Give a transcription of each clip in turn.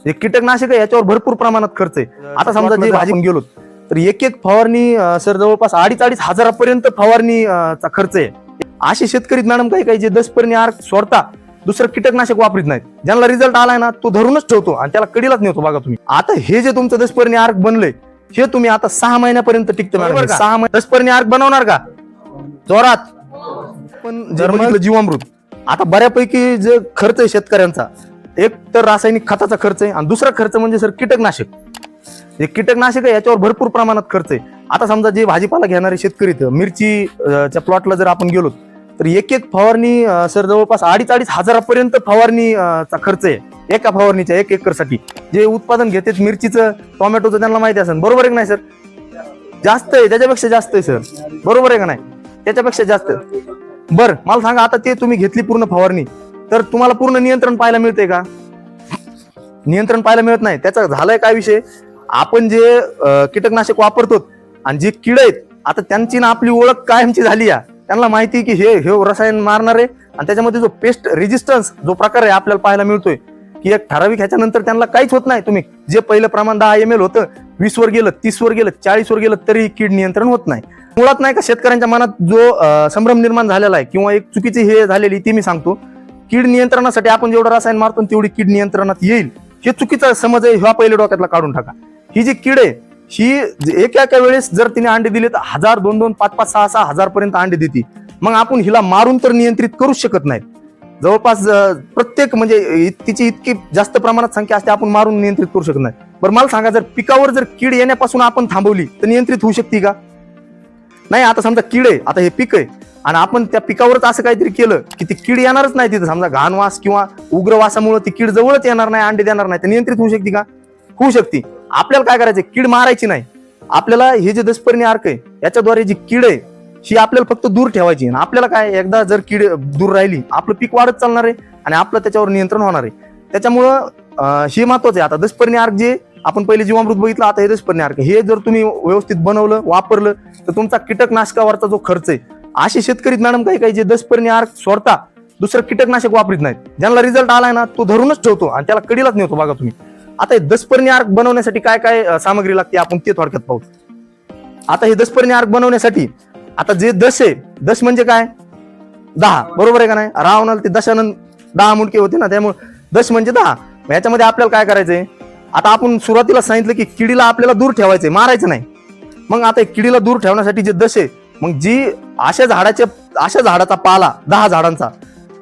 हे कीटकनाशक आहे याच्यावर भरपूर प्रमाणात खर्च आहे। आता समजा जे भाजी गेलो तर एक एक फवारणी सर जवळपास 2,500 हजारापर्यंत फवारणीचा खर्च आहे। असे शेतकरी मॅडम काही काही जे 10 पर्णी आर्क सोडता दुसरं कीटकनाशक वापरत नाहीत, ज्यांना रिझल्ट आलाय ना तो धरूनच ठेवतो आणि त्याला कडीलाच नेतो। बघा तुम्ही आता हे जे तुमचं 10 पर्णी आर्क बनलंय हे तुम्ही आता 6 महिन्यापर्यंत टिकतं मॅडम। 6 महिने 10 पर्णी आर्क बनवणार का जोरात? पण जर जीवामृत आता बऱ्यापैकी जे खर्च आहे शेतकऱ्यांचा, एक तर रासायनिक खताचा खर्च आहे आणि दुसरा खर्च म्हणजे सर कीटकनाशक। हे कीटकनाशक आहे याच्यावर भरपूर प्रमाणात खर्च आहे। आता समजा जे भाजीपाला घेणारे शेतकरी मिरचीच्या प्लॉटला जर आपण गेलो तर एक एक फवारणी सर जवळपास 2,500 हजारापर्यंत फवारणीचा खर्च आहे एका फवारणीच्या 1 एकरसाठी। जे उत्पादन घेतात मिरचीचं टोमॅटोचं त्यांना माहिती असेल, बरोबर आहे का नाही सर? जास्त आहे, त्याच्यापेक्षा जास्त आहे सर, बरोबर आहे का नाही? त्याच्यापेक्षा जास्त। बर मला सांगा आता ते तुम्ही घेतली पूर्ण फवारणी तर तुम्हाला पूर्ण नियंत्रण पाहायला मिळतंय का? नियंत्रण पाहायला मिळत नाही। त्याचा झालाय काय विषय, आपण जे कीटकनाशक वापरतो आणि जे किड आहेत आता त्यांची ना आपली ओळख कायमची झाली आहे। त्यांना माहिती की हे रसायन मारणार आहे आणि त्याच्यामध्ये जो पेस्ट रेजिस्टन्स जो प्रकार आहे आपल्याला पाहायला मिळतोय की एक ठराविक ह्याच्यानंतर त्यांना काहीच होत नाही। तुम्ही जे पहिलं प्रमाण 10 ml होतं 20 वर गेलं, 30 वर गेलं, 40 वर गेलं तरी कीड नियंत्रण होत नाही। मुळात नाही का शेतकऱ्यांच्या मनात जो संभ्रम निर्माण झालेला आहे किंवा एक चुकीची हे झालेली ती मी सांगतो, कीड नियंत्रणासाठी आपण जेवढं रसायन मारतो तेवढी कीड नियंत्रणात येईल हे चुकीचा समज आहे। ह्या पहिल्या डोक्यातला काढून टाका। ही जी कीड आहे ही एका वेळेस जर तिने अंडे दिले तर 1000, 2,2, 5,5, 6,6 हजार पर्यंत अंडे देते। मग आपण हिला मारून तर नियंत्रित करूच शकत नाही। जवळपास प्रत्येक म्हणजे तिची इतकी जास्त प्रमाणात संख्या असते आपण मारून नियंत्रित करू शकत नाही। बरं मला सांगा जर पिकावर जर कीड येण्यापासून आपण थांबवली तर नियंत्रित होऊ शकते का? नाही। आता समजा कीड आहे, आता हे पीक आहे आणि आपण त्या पिकावरच असं काहीतरी केलं की ती कीड येणारच नाही तिथं, समजा घाणवास किंवा उग्रवासामुळे ती कीड जवळच येणार नाही, अंडे देणार नाही, तर नियंत्रित होऊ शकते का? होऊ शकते। आपल्याला काय करायचं, कीड मारायची नाही। आपल्याला हे जे 10 पर्णी आर्क आहे याच्याद्वारे जी कीड आहे ही आपल्याला फक्त दूर ठेवायची। आपल्याला काय एकदा जर कीड दूर राहिली आपलं पीक वाढत चालणार आहे आणि आपलं त्याच्यावर नियंत्रण होणार आहे। त्याच्यामुळं हे महत्वाचं आहे। आता 10 पर्णी आर्क जे आपण पहिले जीवामृत बघितलं, आता हे 10 पर्णी आर्क हे जर तुम्ही व्यवस्थित बनवलं वापरलं तर तुमचा कीटकनाशकावरचा जो खर्च आहे, असे शेतकरी मॅडम काही काही जे 10 पर्णी आर्क सोडता दुसरं कीटकनाशक वापरत नाहीत, ज्यांना रिझल्ट आलाय ना तो धरूनच ठेवतो आणि त्याला कडीलाच नेतो। बघा तुम्ही आता हे 10 पर्णी आर्क बनवण्यासाठी काय काय सामग्री लागते आपण ते थोडक्यात पाहू। आता हे 10 पर्णी आर्क बनवण्यासाठी आता जे 10 आहे, 10 म्हणजे काय 10, बरोबर आहे का नाही? रावणाला ते दशानंद 10 मुंडके होते ना, त्यामुळे 10 म्हणजे 10। याच्यामध्ये आपल्याला काय करायचंय, आता आपण सुरुवातीला सांगितलं की किडीला आपल्याला दूर ठेवायचंय, मारायचं नाही। मग आता किडीला दूर ठेवण्यासाठी जे 10 आहे, मग जी अशा झाडाचा पाला 10 झाडांचा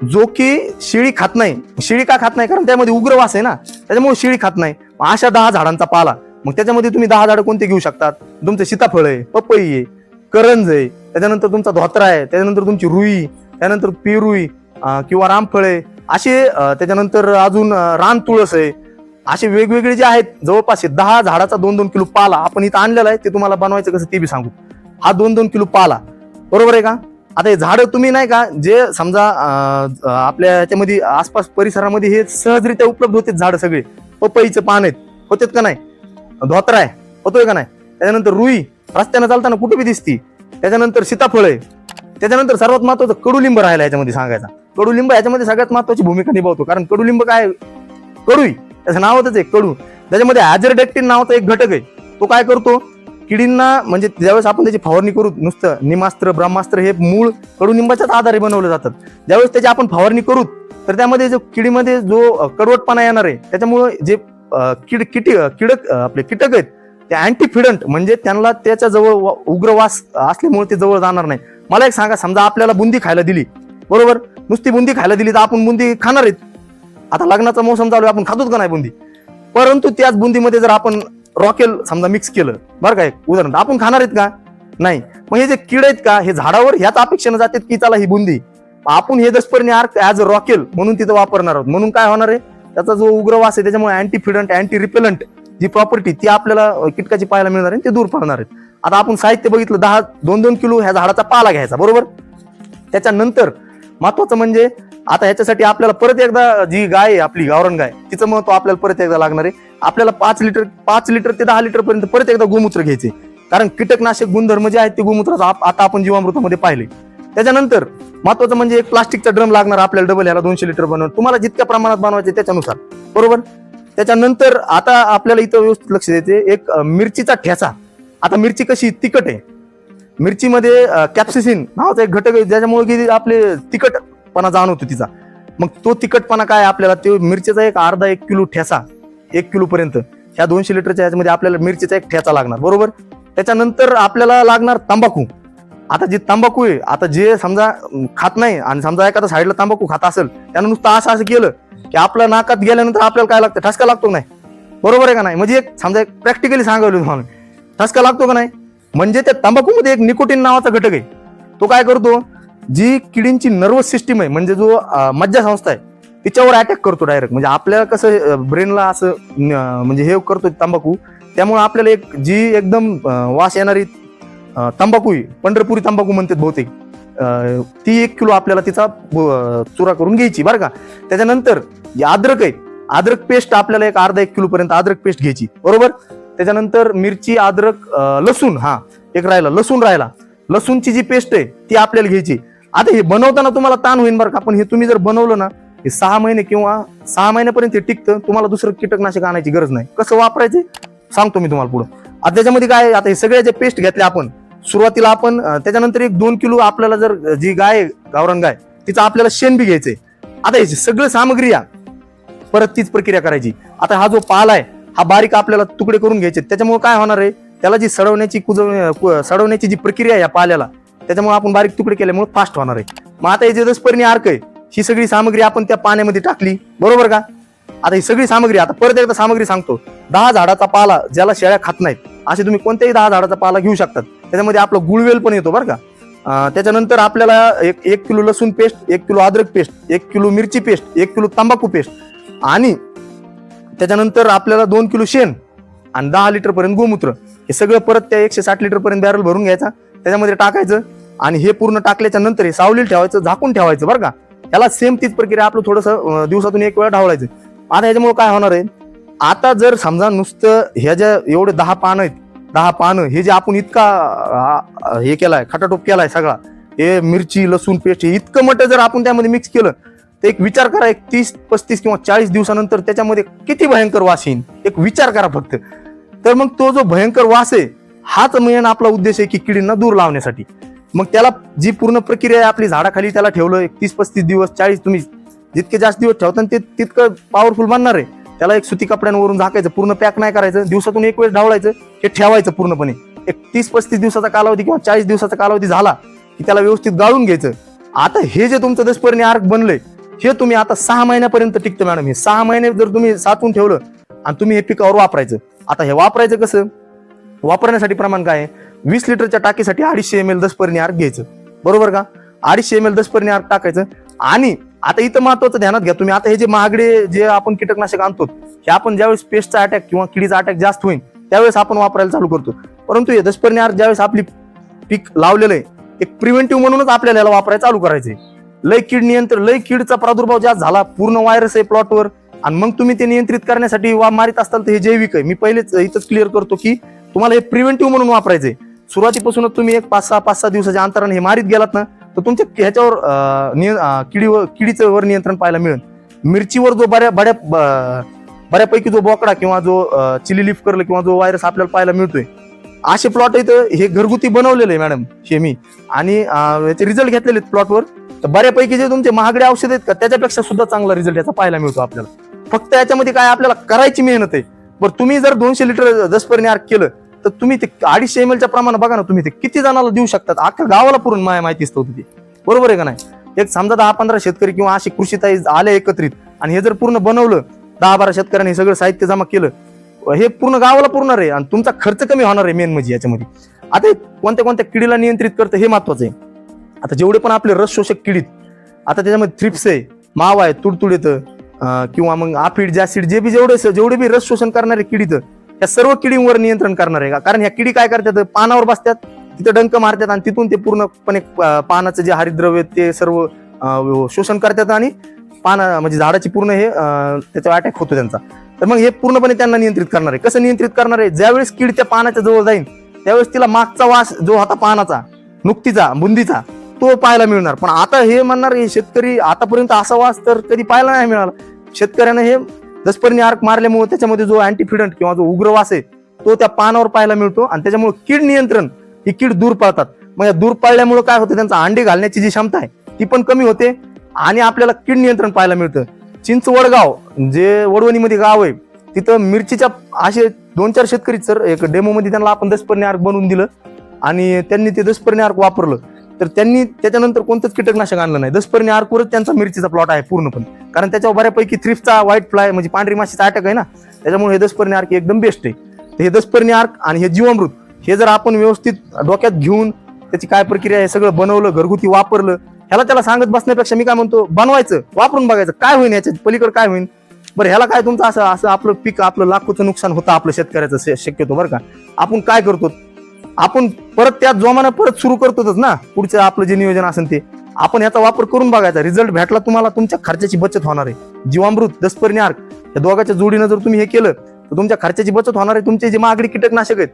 जो की शेळी खात नाही। शेळी का खात नाही? कारण त्यामध्ये उग्रवास आहे ना, त्याच्यामुळे शेळी खात नाही। अशा 10 झाडांचा पाला, मग त्याच्यामध्ये तुम्ही 10 झाडं कोणते घेऊ शकतात? तुमचं सीताफळ आहे, पपई आहे, करंज आहे, त्याच्यानंतर तुमचा धोत्रा आहे, त्याच्यानंतर तुमची रुई, त्यानंतर पेरुई किंवा रामफळ आहे, असे त्याच्यानंतर अजून रान तुळस आहे। असे वेगवेगळे जे आहेत जवळपास 10 झाडाचा 2-2 किलो पाला आपण इथं आणलेला आहे। ते तुम्हाला बनवायचं कसं ते बी सांगू। हा 2-2 किलो पाला, बरोबर आहे का? आता हे झाडं तुम्ही नाही का जे समजा आपल्या ह्याच्यामध्ये आसपास परिसरामध्ये हे सहजरित्या उपलब्ध होते झाडं सगळे। पपईचं पान आहेत होतेत का नाही, धोत्रा आहे होतोय का नाही, त्याच्यानंतर रुई रस्त्यानं चालताना कुठे बी दिसती, त्याच्यानंतर सीताफळ आहे, त्याच्यानंतर सर्वात महत्वाचं कडुलिंब राहिला याच्यामध्ये सांगायचा। कडुलिंब याच्यामध्ये सगळ्यात महत्वाची भूमिका निभावतो, कारण कडुलिंब काय कडूई त्याचं नावच आहे कडू। त्याच्यामध्ये ॲझरडॅक्टिन नावाचा एक घटक आहे, तो काय करतो किडींना, म्हणजे ज्यावेळेस आपण त्याची फवारणी करू नुसतं निमास्त्र ब्रह्मास्त्र हे मूळ कडुलिंबाच्याच आधारे बनवले जातात, ज्यावेळेस त्याची आपण फवारणी करू तर त्यामध्ये जो किडीमध्ये जो कडवटपणा येणार आहे त्याच्यामुळे जे आपले कीटक आहेत ते अँटीफिडंट म्हणजे त्यांना त्याच्या जवळ उग्रवास असल्यामुळे ते जवळ जाणार नाही। मला एक सांगा, समजा आपल्याला बुंदी खायला दिली, बरोबर, नुसती बुंदी खायला दिली तर आपण बुंदी खाणार आहेत। आता लग्नाचा मोसम चालू आहे, आपण खातोच का नाही बुंदी? परंतु त्याच बुंदीमध्ये जर आपण रॉकेल समजा मिक्स केलं, बरं का, एक उदाहरण, आपण खाणार आहेत का? नाही। मग हे जे कीड आहेत का हे झाडावर ह्याच अपेक्षेने जातात की चला ही बुंदी आपण हे 10 पर्णी आर्क ऍज अ रॉकेल म्हणून तिथं वापरणार आहोत। म्हणून काय होणार आहे, त्याचा जो उग्रवास आहे त्याच्यामुळे अँटीफिडंट अँटी रिपेलंट जी प्रॉपर्टी ती आपल्याला कीटकाची पाहायला मिळणार आहे, ते दूर पडणार आहेत। आता आपण साहित्य बघितलं, 2-2 किलो ह्या झाडाचा पाला घ्यायचा, बरोबर। त्याच्यानंतर महत्वाचं म्हणजे आता ह्याच्यासाठी आपल्याला परत एकदा जी गाय आहे आपली गावरान गाय तिचं महत्व आपल्याला परत एकदा लागणार आहे। आपल्याला 5 लिटर ते 10 लिटर पर्यंत परत एकदा गोमूत्र घ्यायचे, कारण कीटकनाशक गुणधर्म जे आहेत ते गोमूत्राचा आता आपण जीवामृतामध्ये पाहिले। त्याच्यानंतर महत्वाचं म्हणजे एक प्लास्टिकचा ड्रम लागणार आपल्याला डबल, ह्याला 200 लिटर बनवून तुम्हाला जितक्या प्रमाणात बनवायचे त्याच्यानुसार, बरोबर। त्याच्यानंतर आता आपल्याला इथं व्यवस्थित लक्ष द्यायचे एक मिरचीचा ठेचा. आता मिरची कशी तिखट आहे, मिरचीमध्ये कॅप्सिसिन नावाचा एक घटक आहे ज्याच्यामुळे की आपले तिखटपणा जाणवतो तिचा. मग तो तिखटपणा काय आपल्याला ते मिरचीचा एक अर्धा 1 किलो ठेचा, 1 किलो पर्यंत ह्या 200 लिटरच्या ह्याच्यामध्ये आपल्याला मिरचीचा एक ठेचा लागणार, बरोबर. त्याच्यानंतर आपल्याला लागणार तंबाखू. आता जे तंबाखू आहे, आता जे समजा खात नाही आणि समजा एखादा साईडला तंबाखू खात असेल, त्यानं नुसतं असं केलं की आपल्या नाकात गेल्यानंतर आपल्याला काय लागतं, ठसका लागतो नाही, बरोबर आहे का नाही. म्हणजे एक समजा एक प्रॅक्टिकली सांगायला तुम्हाला ठसका लागतो का नाही. म्हणजे त्या तंबाखूमध्ये एक निकोटीन नावाचा घटक आहे. तो काय करतो, जी किडींची नर्वस सिस्टीम आहे म्हणजे जो मज्जा संस्था आहे तिच्यावर अटॅक करतो डायरेक्ट. म्हणजे आपल्याला कसं ब्रेनला असं म्हणजे हे करतो तंबाखू, त्यामुळे आपल्याला एक जी एकदम वास येणारी तंबाखू आहे, पंढरपुरी तंबाखू म्हणतात बहुतेक, ती 1 किलो आपल्याला तिचा चुरा करून घ्यायची बरं का. त्याच्यानंतर अद्रक आहे, अद्रक पेस्ट आपल्याला एक अर्धा 1 किलो पर्यंत अद्रक पेस्ट घ्यायची, बरोबर. त्याच्यानंतर मिरची, अद्रक, लसूण, हा एक राहिला लसूण राहिला, लसूणची जी पेस्ट आहे ती आपल्याला घ्यायची. आता हे बनवताना तुम्हाला ताण होईल बरं का, पण हे तुम्ही जर बनवलं ना हे 6 महिने किंवा 6 महिन्यापर्यंत हे टिकतं. तुम्हाला दुसरं कीटकनाशक आणायची गरज नाही. कसं वापरायचे सांगतो मी तुम्हाला पुढं. आता त्याच्यामध्ये काय, आता हे सगळ्या जे पेस्ट घेतल्या आपण सुरुवातीला आपण, त्याच्यानंतर एक 2 किलो आपल्याला जर जी गाय गावरान गाय तिचं आपल्याला शेण बी घ्यायचंय. आता याची सगळं सामग्री या परत तीच प्रक्रिया करायची. आता हा जो पाला आहे हा बारीक आपल्याला तुकडे करून घ्यायचे. त्याच्यामुळे काय होणार आहे, त्याला जी सडवण्याची जी प्रक्रिया आहे या पाल्याला, त्याच्यामुळे आपण बारीक तुकडे केल्यामुळे फास्ट होणार आहे. मग आता हे जे दसपर्णी अर्क आहे ही सगळी सामग्री आपण त्या पाण्यामध्ये टाकली, बरोबर का. आता ही सगळी सामग्री, आता परत एकदा सामग्री सांगतो. 10 झाडाचा पाला ज्याला शेळ्या खात नाहीत असे तुम्ही कोणत्याही 10 झाडाचा पाला घेऊ शकतात. त्याच्यामध्ये आपलं गुळवेल पण येतो बरं का. त्याच्यानंतर आपल्याला 1 किलो लसूण पेस्ट, 1 किलो अद्रक पेस्ट, 1 किलो मिरची पेस्ट, 1 किलो तंबाखू पेस्ट आणि त्याच्यानंतर आपल्याला 2 किलो शेण आणि 10 लिटर पर्यंत गोमूत्र, हे सगळं परत त्या 160 लिटर पर्यंत बॅरल भरून घ्यायचा, त्याच्यामध्ये टाकायचं आणि हे पूर्ण टाकल्याच्या नंतर हे सावलीला ठेवायचं, झाकून ठेवायचं बरं का. याला सेम तीच प्रक्रिया आपलं थोडंसं दिवसातून 1 वेळा ढवळायचं. आता ह्याच्यामुळे काय होणार आहे, आता जर समजा नुसतं ह्या ज्या एवढे 10 पानं आहेत, 10 पानं हे जे आपण इतका हे केलाय खटाटोप केलाय सगळा, हे मिरची लसूण पेस्ट हे इतकं मोठं जर आपण त्यामध्ये मिक्स केलं तर एक विचार करा, एक 30-35 किंवा 40 दिवसानंतर त्याच्यामध्ये किती भयंकर वास येईल. एक विचार करा फक्त. तर मग तो जो भयंकर वास आहे हाच मेन आपला उद्देश आहे की किडींना दूर लावण्यासाठी. मग त्याला जी पूर्ण प्रक्रिया आहे आपली झाडाखाली त्याला ठेवलं एक 30-35 दिवस 40, तुम्ही जितके जास्त दिवस ठेवता ते तितकं पॉवरफुल बनणार आहे. त्याला एक सुती कपड्यांवरून झाकायचं, पूर्ण पॅक नाही करायचं, दिवसातून 1 वेळ ढवळायचं, हे ठेवायचं पूर्णपणे. एक 30-35 दिवसाचा कालावधी किंवा 40 दिवसाचा कालावधी झाला की त्याला व्यवस्थित गाळून घ्यायचं. आता हे जे तुमचं दसपर्णी अर्क बनलंय हे तुम्ही आता 6 महिन्यापर्यंत टिकतं मॅडम. हे 6 महिने जर तुम्ही साचून ठेवलं आणि तुम्ही हे पिकावर वापरायचं. आता हे वापरायचं कसं, वापरण्यासाठी प्रमाण काय आहे, 20 लिटरच्या टाकीसाठी 250 ml दसपर्णी अर्क घ्यायचं, बरोबर का. 250 ml दसपर्णी अर्क टाकायचं. आणि आता इथं महत्वाचं ध्यानात घ्या तुम्ही, आता हे जे महागडे जे आपण कीटकनाशक आणतो हे आपण ज्यावेळेस पेस्टचा अटॅक किंवा किडीचा अटॅक जास्त होईल त्यावेळेस आपण वापरायला चालू करतो. परंतु हे दसपर्णी अर्क ज्यावेळेस आपली पीक लावलेलं आहे एक प्रिव्हेंटिव्ह म्हणूनच आपल्याला याला वापरायला चालू करायचंय. लय कीड नियंत्रण, लय कीडचा प्रादुर्भाव जास्त झाला, पूर्ण व्हायरस आहे प्लॉटवर आणि मग तुम्ही ते नियंत्रित करण्यासाठी मारित असताल तर हे जैविक आहे. मी पहिलेच इथंच क्लिअर करतो की तुम्हाला हे प्रिव्हेंटिव्ह म्हणून वापरायचंय. सुरुवातीपासूनच तुम्ही एक 5-6 दिवसाच्या अंतराने हे मारित गेलात ना तर तुमच्या ह्याच्यावर किडीचं वर नियंत्रण पाहायला मिळेल. मिरचीवर जो बऱ्यापैकी जो बोकडा किंवा जो चिली लीफ कर्ल किंवा जो व्हायरस आपल्याला पाहायला मिळतोय असे प्लॉट इथं हे घरगुती बनवलेले आहे मॅडम हे मी, आणि याचे रिझल्ट घेतलेले आहेत प्लॉटवर. तर बऱ्यापैकी जे तुमचे महागडे औषध आहेत का त्याच्यापेक्षा सुद्धा चांगला रिझल्ट याचा पाहायला मिळतो आपल्याला. फक्त याच्यामध्ये काय आपल्याला करायची मेहनत आहे. बरं तुम्ही जर 200 लिटर दसपर्णी अर्क केलं तर तुम्ही ते 250 ml च्या प्रमाणात बघा ना, तुम्ही ते किती जणांना देऊ शकतात, अख्ख्या गावाला पूर्ण माहिती असतं ते, बरोबर आहे का नाही. एक समजा 10-15 शेतकरी किंवा असे कृषीताई आले एकत्रित आणि हे जर पूर्ण बनवलं, 10-12 शेतकऱ्यांनी सगळं साहित्य जमा केलं, हे पूर्ण गावाला पुरणार आहे आणि तुमचा खर्च कमी होणार आहे मेन म्हणजे याच्यामध्ये. आता कोणत्या कोणत्या किडीला नियंत्रित करतं हे महत्वाचं आहे. आता जेवढे पण आपले रस शोषक किडीत, आता त्याच्यामध्ये थ्रिप्स आहे, मावा आहे, तुडतुड येतं किंवा मग आफिड जॅसिड जेवढे बी रस शोषण करणारे किडीत या सर्व किडींवर नियंत्रण करणार आहे का. कारण ह्या किडी काय करतात, पानावर बसतात, तिथं डंक मारतात आणि तिथून ते पूर्णपणे पानाचं जे हरितद्रव्य ते सर्व शोषण करतात आणि पाना म्हणजे झाडाची पूर्ण हे त्याच्यावर अटॅक होतो त्यांचा. तर मग हे पूर्णपणे त्यांना नियंत्रित करणार आहे. कसं नियंत्रित करणार आहे, ज्यावेळेस कीड त्या पानाच्या जवळ जाईल त्यावेळेस तिला मागचा वास जो होता पानाचा, नुकतीचा, बुंदीचा, तो पाहायला मिळणार. पण आता हे म्हणणार हे शेतकरी आतापर्यंत असा वास तर कधी पाहायला नाही मिळाला. शेतकऱ्यानं हे दसपर्णी अर्क मारल्यामुळे त्याच्यामध्ये जो अँटीफिडंट किंवा जो उग्रवास आहे तो त्या पानावर पाहायला मिळतो आणि त्याच्यामुळे कीड नियंत्रण, ही कीड दूर पाळतात. मग या दूर पाळल्यामुळे काय होतं, त्यांचा अंडे घालण्याची जी क्षमता आहे ती पण कमी होते आणि आपल्याला कीड नियंत्रण पाहायला मिळतं. चिंचवडगाव जे वडवणीमध्ये गाव आहे तिथं मिरचीच्या असे 2-4 शेतकरी सर एक डेमो मध्ये त्यांना आपण दसपर्णी अर्क बनवून दिलं आणि त्यांनी ते दसपर्णी अर्क वापरलं. तर त्यांनी त्याच्यानंतर कोणतंच कीटकनाशक आणलं नाही. दसपर्णी अर्कवरच त्यांचा मिरचीचा प्लॉट आहे पूर्णपणे, कारण त्याच्यावर बऱ्यापैकी थ्रिप्सचा, व्हाईट फ्लाय म्हणजे पांढरी माशीचा अटॅक आहे ना, त्याच्यामुळे हे दसपर्णी अर्क एकदम बेस्ट आहे. तर हे दसपर्णी अर्क आणि हे जीवामृत हे जर आपण व्यवस्थित डोक्यात घेऊन त्याची काय प्रक्रिया आहे सगळं बनवलं, घरगुती वापरलं, ह्याला त्याला सांगत बसण्यापेक्षा मी काय म्हणतो, बनवायचं, वापरून बघायचं काय होईल, याच्या पलीकडे काय होईल. बरं ह्याला काय तुमचं असं असं आपलं पीक, आपलं लाखोचं नुकसान होतं आपलं शेतकऱ्याचं शक्यतो. बरं का, आपण काय करतो, आपण परत त्या जोमानं परत सुरू करतोच ना पुढचं आपलं जे नियोजन असेल ते. आपण याचा वापर करून बघायचा, रिझल्ट भेटला तुम्हाला, तुमच्या खर्चाची बचत होणार आहे. जीवामृत, दसपर्णी अर्क या दोघांच्या जोडीनं जर तुम्ही हे केलं तर तुमच्या खर्चाची बचत होणार आहे. तुमचे जे महागडी कीटकनाशक आहेत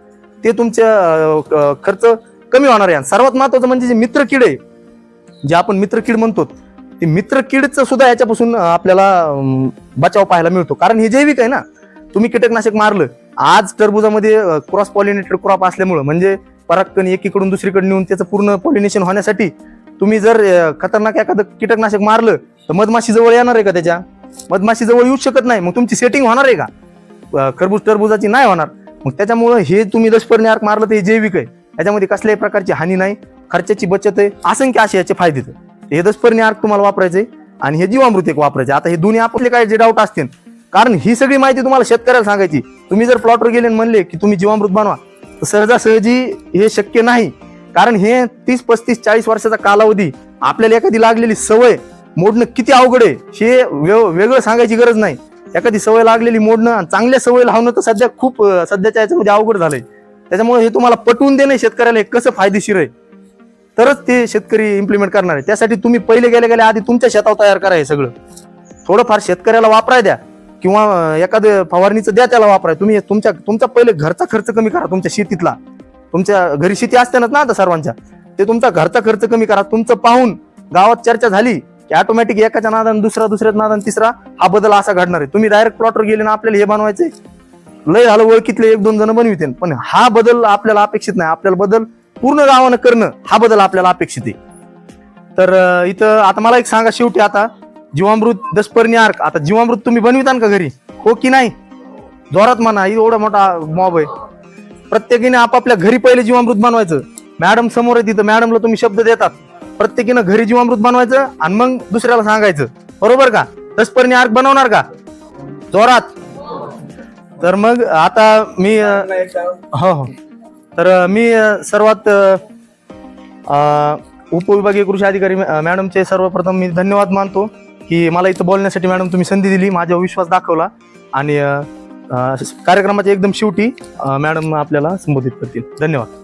ते तुमच्या खर्च कमी होणार आहे. सर्वात महत्वाचं म्हणजे जे मित्र कीड आहे, जे आपण मित्र कीड म्हणतो, ते मित्र कीडचं सुद्धा याच्यापासून आपल्याला बचाव पाहायला मिळतो, कारण हे जैविक आहे ना. तुम्ही कीटकनाशक मारलं, आज टरबुजामध्ये क्रॉस पॉलिनेटेड क्रॉप असल्यामुळं म्हणजे परागकण एकीकडून दुसरीकडे नेऊन त्याचं पूर्ण पॉलिनेशन होण्यासाठी तुम्ही जर खतरनाक एखादं कीटकनाशक मारलं तर मधमाशी जवळ येणार आहे का? त्याच्या मधमाशी जवळ येऊच शकत नाही. मग तुमची सेटिंग होणार आहे का खरबूज टरबुजाची? नाही होणार. मग त्याच्यामुळं हे तुम्ही दसपर्णी अर्क मारलं तर हे जैविक आहे, याच्यामध्ये कसल्याही प्रकारची हानी नाही, खर्चाची बचत आहे, असंख्य असे याचे फायदे. हे दसपर्णी अर्क तुम्हाला वापरायचे आणि हे जीवामृत एक वापरायचे. आता हे दोन्ही आपले काय जे डाऊट असतील, कारण ही सगळी माहिती तुम्हाला शेतकऱ्याला सांगायची. तुम्ही जर प्लॉटवर गेले आणि म्हणले की तुम्ही जीवामृत बनवा तर सहजासहजी हे शक्य नाही, कारण हे 30-35-40 वर्षाचा कालावधी, आपल्याला एखादी लागलेली सवय मोडणं किती अवघड आहे हे वेगळं सांगायची गरज नाही. एखादी सवय लागलेली मोडणं आणि चांगल्या सवय लावणं तर सध्या खूप सध्याच्या याच्यामध्ये अवघड झालंय. त्याच्यामुळे हे तुम्हाला पटवून देणे शेतकऱ्याला हे कसं फायदेशीर आहे तरच ते शेतकरी इम्प्लिमेंट करणार आहे. त्यासाठी तुम्ही पहिले गेल्या आधी तुमच्या शेतावर तयार करा हे सगळं. थोडंफार शेतकऱ्याला वापराय द्या किंवा एखादं फवारणीचं द्या त्याला वापराय. तुम्ही तुमचा पहिले घरचा खर्च कमी करा, तुमच्या शेतीतला. तुमच्या घरी शेती असतेनाच ना आता सर्वांच्या, ते तुमचा घरचा खर्च कमी करा. तुमचं पाहून गावात चर्चा झाली की ऑटोमॅटिक एकाच्या नादान दुसऱ्याच्या नादान तिसरा हा बदल असा घडणार आहे. तुम्ही डायरेक्ट प्लॉटवर गेले ना, आपल्याला हे बनवायचे, लय झालं ओळखीतले 1-2 जण बनविते, पण हा बदल आपल्याला अपेक्षित नाही. आपल्याला बदल पूर्ण गावानं करणं हा बदल आपल्याला अपेक्षित आहे. तर इथं आता मला एक सांगा शेवटी, आता जीवामृत, दसपर्णी अर्क, आता जीवामृत तुम्ही बनविता का घरी, हो की नाही? जोरात म्हणा, एवढा मोठा मॉब आहे. प्रत्येकीने आपापल्या घरी पहिले जीवामृत बनवायचं. मॅडम समोर आहे तिथं, मॅडमला तुम्ही शब्द देतात, प्रत्येकीनं घरी जीवामृत बनवायचं आणि मग दुसऱ्याला सांगायचं, बरोबर का? दसपर्णी अर्क बनवणार का? जोरात. तर मग आता मी हो तर मी सर्वात उपविभागीय कृषी अधिकारी मॅडमचे सर्वप्रथम मी धन्यवाद मानतो की मला इथं बोलण्यासाठी मॅडम तुम्ही संधी दिली, माझ्यावर विश्वास दाखवला. आणि कार्यक्रमाच्या एकदम शेवटी मॅडम आपल्याला संबोधित करतील. धन्यवाद.